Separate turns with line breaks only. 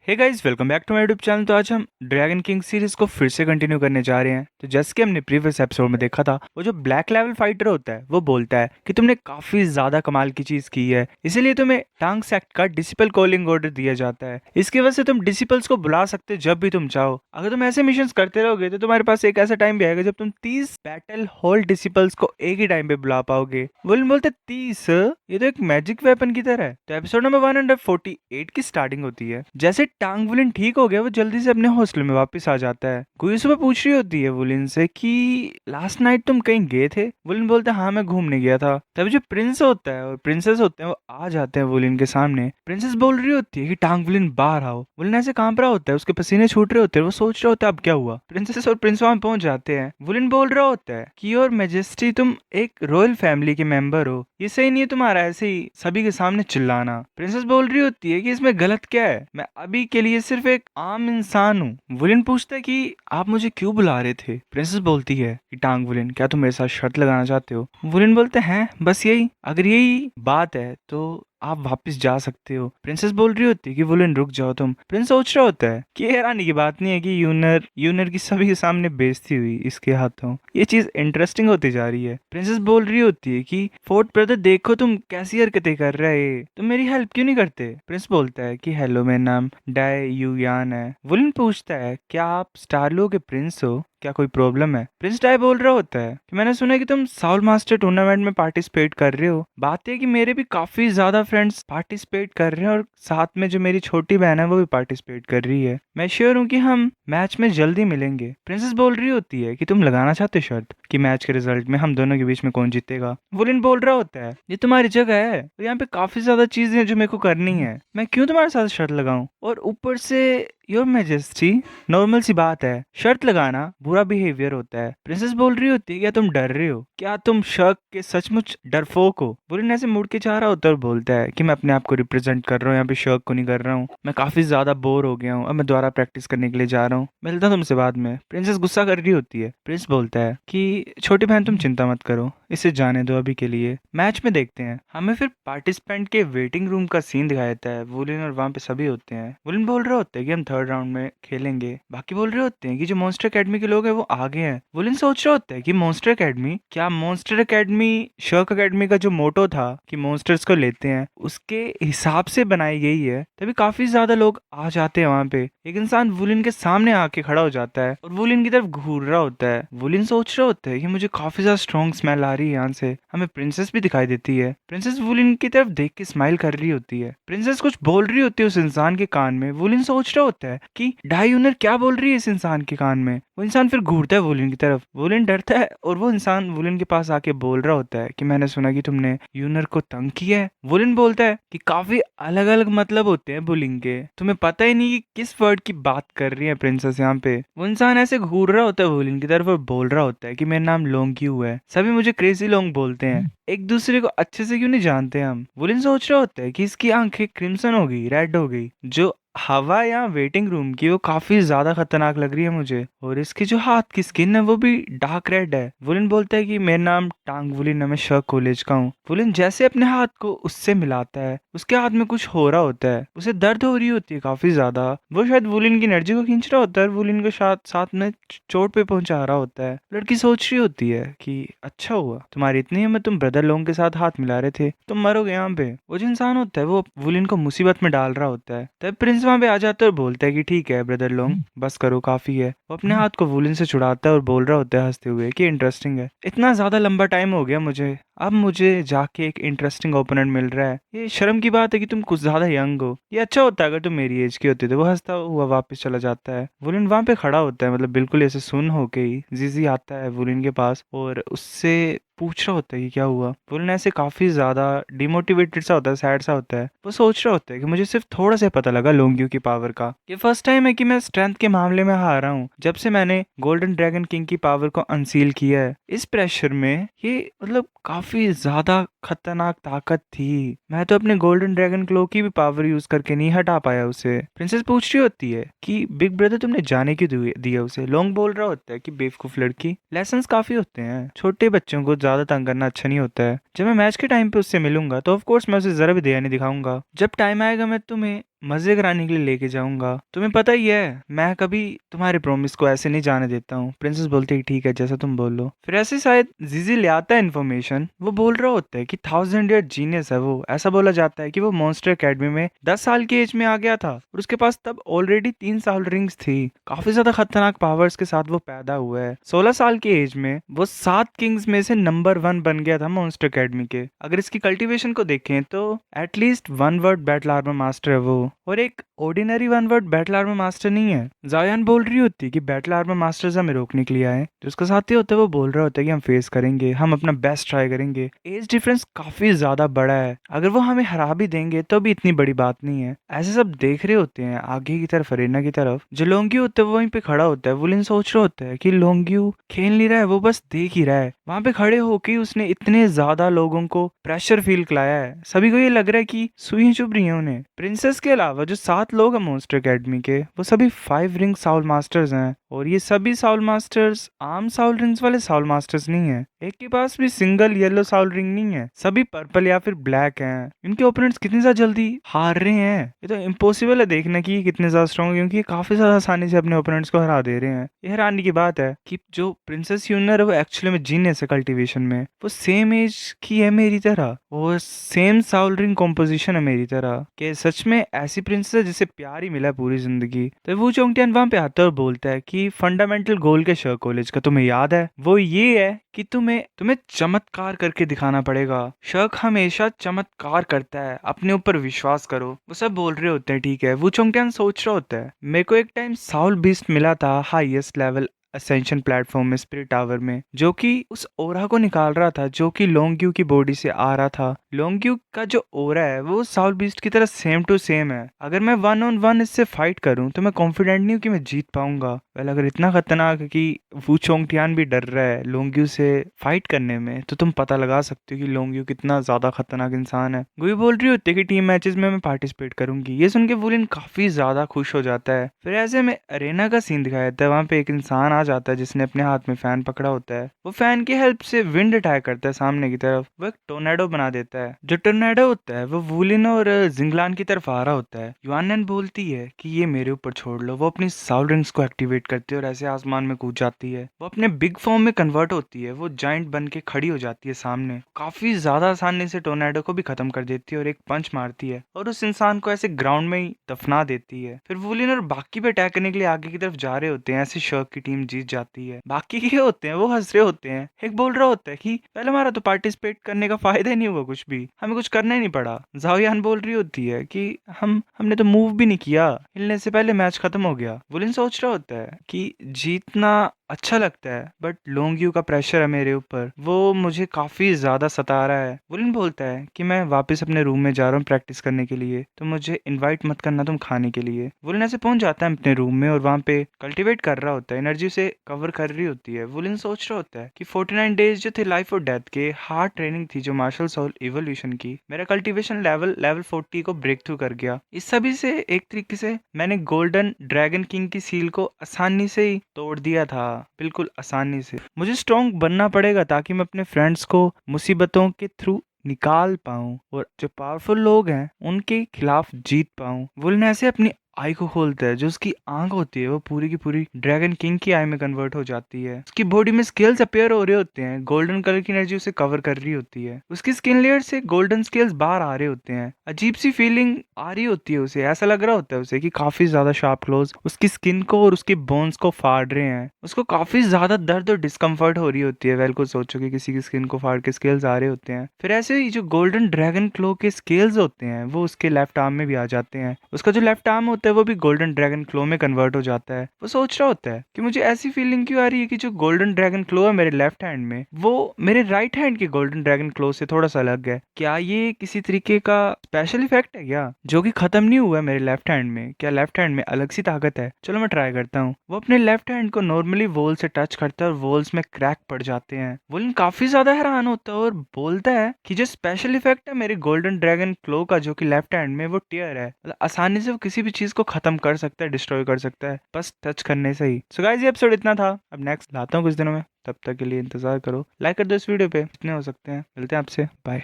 Hey guys, welcome back to my YouTube channel. तो आज हम ड्रैगन किंग सीरीज को फिर से कंटिन्यू करने जा रहे हैं। तो जैसे कि हमने प्रीवियस एपिसोड में देखा था, वो जो ब्लैक लेवल फाइटर होता है वो बोलता है कि तुमने काफी ज्यादा कमाल की चीज की है, इसीलिए तुम्हें टांग सेक्ट का डिसिपल कॉलिंग ऑर्डर दिया जाता है। इसकी वजह से तुम डिसिपल्स को बुला सकते हो जब भी तुम चाहो। अगर तुम ऐसे मिशन करते रहोगे तो तुम्हारे पास एक ऐसा टाइम भी आएगा जब तुम 30 बैटल हॉल डिसिपल्स को एक ही टाइम पे बुला पाओगे। बोलते 30, ये तो एक मैजिक वेपन की तरह है। तो एपिसोड नंबर 148 की स्टार्टिंग होती है। जैसे टांग वुलिन ठीक हो गया, वो जल्दी से अपने हॉस्टल में वापस आ जाता है। गुई सुबह पूछ रही होती है वुलिन से कि लास्ट नाइट तुम कहीं गए थे। वुलिन बोलता है हाँ, मैं घूमने गया था। तभी जो प्रिंस होता है और प्रिंसेस होते हैं वो आ जाते हैं वुलिन के सामने। प्रिंसेस बोल रही होती है कि टांग वुलिन बाहर आओ। वुलिन ऐसे कांप रहा होता है, उसके पसीने छूट रहे होते हैं। वो सोच रहा होता है अब क्या हुआ। प्रिंसेस और प्रिंस वहां पहुंच जाते हैं। वुलिन बोल रहा होता है कि योर मैजेस्टी, तुम एक रॉयल फैमिली के मेंबर हो, ये सही नहीं है तुम्हारा ऐसे ही सभी के सामने चिल्लाना। प्रिंसेस बोल रही होती है कि इसमें गलत क्या है, मैं अभी के लिए सिर्फ एक आम इंसान हूँ। वुलिन पूछता है कि आप मुझे क्यों बुला रहे थे। प्रिंसेस बोलती है कि टांग वुलिन, क्या तुम मेरे साथ शर्त लगाना चाहते हो। वुलिन बोलते हैं बस यही, अगर यही बात है तो आप वापस जा सकते हो। प्रिंसेस बोल रही होती है कि वुलिन रुक जाओ तुम। प्रिंस सोच रहा होता है कि हैरानी की बात नहीं है कि यूनर यूनर की सभी के सामने बेइज्जती हुई इसके हाथों। ये चीज इंटरेस्टिंग होती जा रही है। प्रिंसेस बोल रही होती है कि फोर्ट ब्रदर देखो तुम कैसी हरकतें कर रहे हैं, तुम मेरी हेल्प क्यों नहीं करते। प्रिंस बोलता है कि हेलो, मेरा नाम डाई युयान है। वुलिन पूछता है क्या आप स्टारलो के प्रिंस हो, क्या कोई प्रॉब्लम है। प्रिंस डाई बोल रहा होता है कि मैंने सुना है कि तुम साउल मास्टर टूर्नामेंट में पार्टिसिपेट कर रहे हो। बात है कि मेरे भी काफी ज्यादा फ्रेंड्स पार्टिसिपेट कर रहे हैं और साथ में जो मेरी छोटी बहन है वो भी पार्टिसिपेट कर रही है। मैं श्योर हूँ कि हम मैच में जल्दी मिलेंगे। प्रिंसेस बोल रही होती है कि तुम लगाना चाहते हो शर्त कि मैच के रिजल्ट में हम दोनों के बीच में कौन जीतेगा। वुलिन बोल रहा होता है ये तुम्हारी जगह है और यहाँ पे काफी ज्यादा चीजें हैं जो मेरे को करनी है, मैं क्यों तुम्हारे साथ शर्त लगाऊं। और ऊपर से योर मैजेस्टी, नॉर्मल सी बात है, शर्त लगाना बुरा बिहेवियर होता है। प्रिंसेस बोल रही होती है क्या तुम डर रहे हो, क्या तुम शक के सचमुच डरपोक हो। वुलिन ऐसे मुड़ के चाह रहा होता है और बोलता है कि मैं अपने आप को रिप्रेजेंट कर रहा हूँ, यहाँ पे शक को नहीं कर रहा हूँ। मैं काफी ज्यादा बोर हो गया हूँ, अब मैं दोबारा प्रैक्टिस करने के लिए जा रहा हूँ, मिलता हूँ तुमसे बाद में। प्रिंसेस गुस्सा कर रही होती है। प्रिंस बोलता है कि छोटी बहन तुम चिंता मत करो, इसे जाने दो, अभी के लिए मैच में देखते हैं। हमें फिर पार्टिसिपेंट के वेटिंग रूम का सीन दिखाया जाता है। वुलिन और वहां पे सभी होते हैं। वुलिन बोल रहे होते हैं कि हम थर्ड राउंड में खेलेंगे। बाकी बोल रहे होते हैं कि जो मॉन्स्टर एकेडमी के लोग हैं वो आगे हैं। वुलिन सोच रहा होता है कि मॉन्स्टर एकेडमी, क्या मॉन्स्टर एकेडमी शर्क एकेडमी का जो मोटो था कि मॉन्स्टर्स को लेते हैं उसके हिसाब से बनाई गई है। तभी काफी ज्यादा लोग आ जाते हैं वहां पे। एक इंसान वुलिन के सामने आके खड़ा हो जाता है और वुलिन की तरफ घूर रहा होता है। वुलिन सोच रहा होता है कि मुझे काफी ज्यादा स्ट्रॉन्ग स्मेल आ रही है यहाँ से। हमें प्रिंसेस भी दिखाई देती है। प्रिंसेस वुलिन की तरफ देख के स्माइल कर रही होती है। प्रिंसेस कुछ बोल रही होती है उस इंसान के कान में। वुलिन सोच रहा होता है कि डाई यूनर क्या बोल रही है इस इंसान के कान में। वो इंसान फिर घूरता है वुलिन की तरफ। वुलिन डरता है और वो इंसान वुलिन के पास आके बोल रहा होता है कि मैंने सुना कि तुमने यूनर को तंग किया है। वुलिन बोलता है कि काफी अलग अलग मतलब होते हैं बुलिंग के, तुम्हें पता ही नहीं कि किस वर्ड की बात कर रही है प्रिंसेस यहाँ पे। वो इंसान ऐसे घूर रहा होता है वुलिन की तरफ और बोल रहा होता है कि मेरा नाम लोंग्यू है, सभी मुझे क्रेजी लोंग बोलते हैं, एक दूसरे को अच्छे से क्यों नहीं जानते हम। वुलिन सोच रहा होता है कि इसकी आंखें क्रिम्सन हो गई, रेड हो गई, जो हवा या वेटिंग रूम की वो काफी ज्यादा खतरनाक लग रही है मुझे, और इसके जो हाथ की स्किन है वो भी डार्क रेड है। वुलिन बोलता है कि मेरा नाम टांग वुलिन है, मैं शर्क कॉलेज का हूँ। वुलिन जैसे अपने हाथ को उससे मिलाता है, उसके हाथ में कुछ हो रहा होता है, उसे दर्द हो रही होती है काफी ज्यादा। वो शायद वुलिन की एनर्जी को खींच रहा होता है और वुलिन को साथ साथ में चोट पे पहुंचा रहा होता है। लड़की सोच रही होती है कि अच्छा हुआ तुम्हारी इतनी हिम्मत, तुम ब्रदर लोगों के साथ हाथ मिला रहे थे, तुम मरोगे यहाँ पे। वो जो इंसान होता है वो वुलिन को मुसीबत में डाल रहा होता है। तब प्रिंस वहां पे आ जाता है और बोलता है कि ठीक है ब्रदर लोग, बस करो, काफी है। वो अपने हाथ को वुलिन से छुड़ाता है और बोल रहा होता है हंसते हुए कि इंटरेस्टिंग है, इतना ज्यादा लंबा टाइम हो गया मुझे, अब मुझे जाके एक इंटरेस्टिंग ओपोनेंट मिल रहा है। ये शर्म की बात है कि तुम कुछ ज्यादा यंग हो, ये अच्छा होता अगर तुम मेरी एज की होती। तो वो हंसता हुआ वापस चला जाता है। वुलिन वहां पे खड़ा होता है, मतलब बिल्कुल ऐसे सुन होके ही जीजी आता है वुलिन के पास और उससे पूछ रहा होता है कि क्या हुआ। वुलिन ऐसे काफी ज्यादा डिमोटिवेटेड सा होता है, सैड सा होता है। वो सोच रहा होता है कि मुझे सिर्फ थोड़ा सा पता लगा लोंग्यू की पावर का, ये फर्स्ट टाइम है कि मैं स्ट्रेंथ के मामले में हारा हूँ जब से मैंने गोल्डन ड्रैगन किंग की पावर को अनसील किया है। इस प्रेशर में ये मतलब काफी ज्यादा खतरनाक ताकत थी, मैं तो अपने गोल्डन ड्रैगन क्लो की भी पावर यूज करके नहीं हटा पाया उसे। प्रिंसेस पूछ रही होती है कि बिग ब्रदर तुमने जाने क्यों दिया उसे। लोंग बोल रहा होता है कि बेवकूफ लड़की, लेसन्स काफी होते हैं, छोटे बच्चों को ज्यादा तंग करना अच्छा नहीं होता है। जब मैं मैच के टाइम पे उससे मिलूंगा तो ऑफ कोर्स मैं उसे जरा भी दया नहीं दिखाऊंगा, जब टाइम आएगा मैं तुम्हें मजे कराने के लिए लेके जाऊंगा। तुम्हें पता ही है मैं कभी तुम्हारे प्रॉमिस को ऐसे नहीं जाने देता हूँ। प्रिंसेस बोलती है ठीक है जैसा तुम बोलो। फिर ऐसे शायद जीजी ले आता है इन्फॉर्मेशन। वो बोल रहा होता है कि 1000 ईयर जीनियस है वो। ऐसा बोला जाता है कि वो मॉन्स्टर एकेडमी में 10 साल की एज में आ गया था और उसके पास तब ऑलरेडी 3 साल रिंग्स थी। काफी ज्यादा खतरनाक पावर्स के साथ वो पैदा हुआ है। 16 साल की एज में वो 7 किंग्स में से नंबर 1 बन गया था मॉन्स्टर एकेडमी के। अगर इसकी कल्टीवेशन को देखें तो at least 1 word battle armour master है वो, और एक ordinary 1 word battle armour master नहीं है। जायान बोल रही होती है कि बैटल आर्मर मास्टर्स हमें रोकने के लिए आए। जो उसका साथी होता है वो बोल रहा होता है कि हम फेस करेंगे, हम अपना बेस्ट ट्राई करेंगे। एज डिफरेंस काफी ज्यादा बड़ा है, अगर वो हमें हरा भी देंगे तो भी इतनी बड़ी बात नहीं है। ऐसे सब देख रहे होते हैं आगे की तरफ, अरेना की तरफ। जो लोंग्यू होता है वो वहीं पे खड़ा होता है। वुलिन सोच रहा होता है कि लोंग्यू खेल नहीं रहा है, वो बस देख ही रहा है। वहां पे खड़े होके उसने इतने ज्यादा लोगों को प्रेशर फील कराया है। सभी को ये लग रहा है कि सुई चुभ रही है उन्हें। प्रिंसेस के अलावा जो 7 लोग हैं मॉन्स्टर एकेडमी के, वो सभी 5 रिंग साउल मास्टर्स हैं। और ये सभी साउल मास्टर्स आम साउल रिंग्स वाले साउल मास्टर्स नहीं है। एक के पास भी सिंगल येलो साउल रिंग नहीं है, सभी पर्पल या फिर ब्लैक हैं। इनके ओपोनेंट्स कितनी ज्यादा जल्दी हार रहे हैं, ये तो इम्पॉसिबल है देखना कि ये कितने ज्यादा स्ट्रॉन्ग है, क्योंकि ये काफी ज्यादा आसानी से अपने ओपोनेंट्स को हरा दे रहे हैं। ये हैरानी की बात है कि जो प्रिंसेस यूनर है वो एक्चुअली में जीनियस है कल्टीवेशन में। वो सेम एज की है मेरी तरह, वो सेम साउल रिंग कॉम्पोजिशन है मेरी तरह। कि सच में ऐसी प्रिंसेस है जिसे प्यार ही मिला पूरी जिंदगी। तो वो चोंगटियान वहां पे आता है और बोलता है कि फंडामेंटल गोल के शर कॉलेज का तुम्हें याद है, वो ये है कि तुम्हें तुम्हें चमत्कार करके दिखाना पड़ेगा। शक हमेशा चमत्कार करता है, अपने ऊपर विश्वास करो। वो सब बोल रहे होते हैं ठीक है। वो चोंगटियान सोच रहा होता है मेरे को एक टाइम साउल बीस्ट मिला था हाईएस्ट लेवल असेंशन प्लेटफॉर्म में, स्पिरिट टावर में, जो कि उस ओरा को निकाल रहा था जो कि लोंग्यू की बॉडी से आ रहा था। लोंग्यू का जो ओरा है वो साउल बीस्ट की तरह सेम टू सेम है। अगर मैं 1-on-1 इससे फाइट करूं तो मैं कॉन्फिडेंट नहीं हूं कि मैं जीत पाऊंगा। वेल अगर इतना खतरनाक है कि वू चोंगटियान भी डर रहा है लोंग्यू से फाइट करने में, तो तुम पता लगा सकते हो कि लोंग्यू कितना ज्यादा खतरनाक इंसान है। गुई बोल रही होती है कि टीम मैचेस में मैं पार्टिसिपेट करूंगी। ये सुन के वुलिन काफी ज्यादा खुश हो जाता है। फिर ऐसे में अरेना का सीन दिखाया जाता है। वहां पे एक इंसान आ जाता है जिसने अपने हाथ में फैन पकड़ा होता है। वो फैन की हेल्प से विंड अटैक करता है सामने की तरफ। वो एक टोर्नेडो बना देता है। जो टोर्नेडो होता है वो वुलिन और जिंगलान की तरफ आ रहा होता है। युआनन बोलती है कि ये मेरे ऊपर छोड़ लो। वो अपनी साउल रिंग्स को एक्टिवेट करती है और ऐसे आसमान में कूद जाती है। वो अपने बिग फॉर्म में कन्वर्ट होती है। वो जाइंट बन के खड़ी हो जाती है सामने। काफी ज्यादा आसानी से टोर्नेडो को भी खत्म कर देती है और एक पंच मारती है और उस इंसान को ऐसे ग्राउंड में ही दफना देती है। फिर वुलिन और बाकी पे अटैक करने के लिए आगे की तरफ जा रहे होते हैं। ऐसे शर्क की टीम जीत जाती है। बाकी के होते हैं वो हंस रहे होते हैं। एक बोल रहा होता है कि पहले हमारा तो पार्टिसिपेट करने का फायदा ही नहीं हुआ, कुछ भी हमें कुछ करना ही नहीं पड़ा। जाओयान बोल रही होती है कि हमने तो मूव भी नहीं किया, हिलने से पहले मैच खत्म हो गया। वुलिन सोच रहा होता है कि जीतना अच्छा लगता है बट लोंग्यू का प्रेशर है मेरे ऊपर, वो मुझे काफी ज्यादा सता रहा है। वुलिन बोलता है कि मैं वापस अपने रूम में जा रहा हूँ प्रैक्टिस करने के लिए, तो मुझे इनवाइट मत करना तुम खाने के लिए। वुलिन ऐसे पहुंच जाता है अपने रूम में और वहां पे कल्टीवेट कर रहा होता है, एनर्जी से कवर कर रही होती है। वुलिन सोच रहा होता है कि 49 डेज जो थे लाइफ और डेथ के, हार्ड ट्रेनिंग थी जो मार्शल सोल इवोल्यूशन की, मेरा कल्टीवेशन लेवल 40 को ब्रेक थ्रू कर गया। इस सभी से एक तरीके से मैंने गोल्डन ड्रैगन किंग की सील को आसानी से ही तोड़ दिया था, बिल्कुल आसानी से। मुझे स्ट्रॉन्ग बनना पड़ेगा ताकि मैं अपने फ्रेंड्स को मुसीबतों के थ्रू निकाल पाऊं और जो पावरफुल लोग हैं उनके खिलाफ जीत पाऊं। वुलन ऐसे अपनी आई को खोलता है। जो उसकी आंख होती है वो पूरी की पूरी ड्रैगन किंग की आई में कन्वर्ट हो जाती है। उसकी बॉडी में स्केल्स अपीयर हो रहे होते हैं, गोल्डन कलर की एनर्जी उसे कवर कर रही होती है। उसकी स्किन लेयर से गोल्डन स्केल्स बाहर आ रहे होते हैं। अजीब सी फीलिंग आ रही होती है उसे, ऐसा लग रहा होता है उसे कि काफी ज्यादा शार्प क्लोज उसकी स्किन को और उसके बोन्स को फाड़ रहे हैं। उसको काफी ज्यादा दर्द और डिस्कम्फर्ट हो रही होती है। वेल को सोचो कि किसी की स्किन को फाड़ के स्केल्स आ रहे होते हैं। फिर ऐसे ही जो गोल्डन ड्रैगन क्लो के स्केल्स होते हैं वो उसके लेफ्ट आर्म में भी आ जाते हैं। उसका जो लेफ्ट आर्म होता है वो भी गोल्डन ड्रैगन क्लो में कन्वर्ट हो जाता है। वो सोच रहा होता है कि मुझे ऐसी फीलिंग क्यों आ रही है कि जो गोल्डन ड्रैगन क्लो है मेरे लेफ्ट हैंड में, वो मेरे राइट हैंड के गोल्डन ड्रैगन क्लो से थोड़ा सा अलग है। क्या ये किसी तरीके का स्पेशल इफेक्ट है क्या, जो कि खत्म नहीं हुआ है मेरे लेफ्ट हैंड में? क्या लेफ्ट हैंड में अलग सी ताकत है? चलो मैं ट्राई करता हूँ। वो अपने लेफ्ट हैंड को नॉर्मली वॉल से टच करता है और वॉल्स में क्रैक पड़ जाते हैं। वोलन काफी ज्यादा हैरान होता है और बोलता है कि जो स्पेशल इफेक्ट है मेरे गोल्डन ड्रैगन क्लो का, जो कि लेफ्ट हैंड में, वो टीयर है। मतलब आसानी से वो किसी भी चीज को खत्म कर सकता है, डिस्ट्रॉय कर सकता है, बस टच करने से ही। सो गाइस ये एपिसोड इतना था। अब नेक्स्ट लाता हूँ कुछ दिनों में, तब तक के लिए इंतजार करो। लाइक कर दो इस वीडियो पे, जितने हो सकते हैं। मिलते हैं आपसे, बाय।